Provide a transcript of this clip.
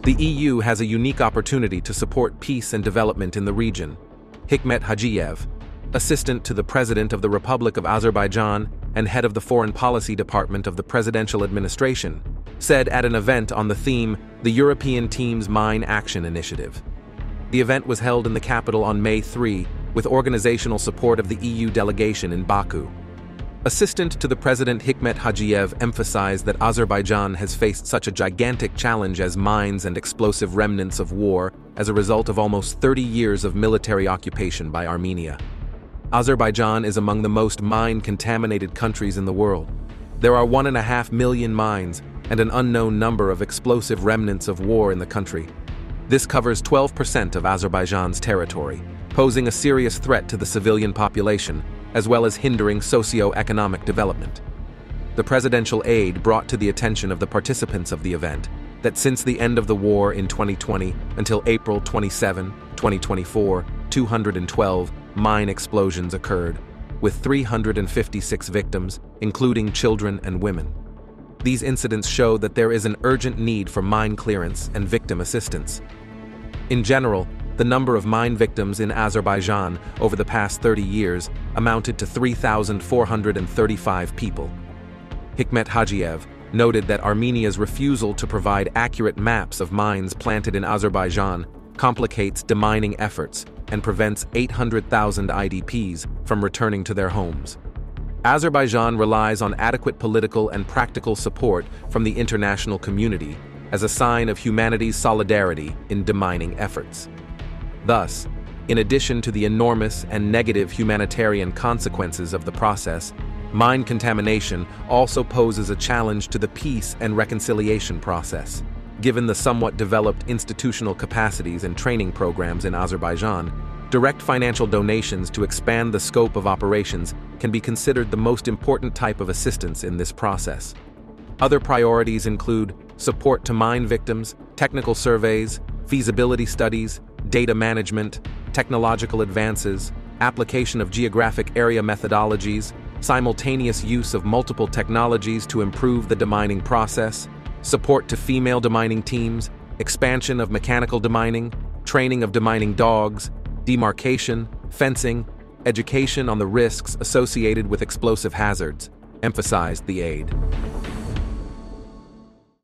The EU has a unique opportunity to support peace and development in the region. Hikmet Hajiyev, Assistant to the President of the Republic of Azerbaijan and head of the Foreign Policy Department of the Presidential Administration, said at an event on the theme, the European Team's Mine Action Initiative. The event was held in the capital on May 3, with organizational support of the EU delegation in Baku. Assistant to the President Hikmet Hajiyev emphasized that Azerbaijan has faced such a gigantic challenge as mines and explosive remnants of war as a result of almost 30 years of military occupation by Armenia. Azerbaijan is among the most mine-contaminated countries in the world. There are 1.5 million mines and an unknown number of explosive remnants of war in the country. This covers 12% of Azerbaijan's territory, posing a serious threat to the civilian population, as well as hindering socio-economic development. The presidential aide brought to the attention of the participants of the event that since the end of the war in 2020 until April 27, 2024, 212 mine explosions occurred, with 356 victims, including children and women. These incidents show that there is an urgent need for mine clearance and victim assistance. In general, the number of mine victims in Azerbaijan over the past 30 years amounted to 3,435 people. Hikmet Hajiyev noted that Armenia's refusal to provide accurate maps of mines planted in Azerbaijan complicates demining efforts and prevents 800,000 IDPs from returning to their homes. Azerbaijan relies on adequate political and practical support from the international community as a sign of humanity's solidarity in demining efforts. Thus, in addition to the enormous and negative humanitarian consequences of the process, mine contamination also poses a challenge to the peace and reconciliation process. Given the somewhat developed institutional capacities and training programs in Azerbaijan, direct financial donations to expand the scope of operations can be considered the most important type of assistance in this process. Other priorities include support to mine victims, technical surveys, feasibility studies, data management, technological advances, application of geographic area methodologies, simultaneous use of multiple technologies to improve the demining process, support to female demining teams, expansion of mechanical demining, training of demining dogs, demarcation, fencing, education on the risks associated with explosive hazards, emphasized the aide.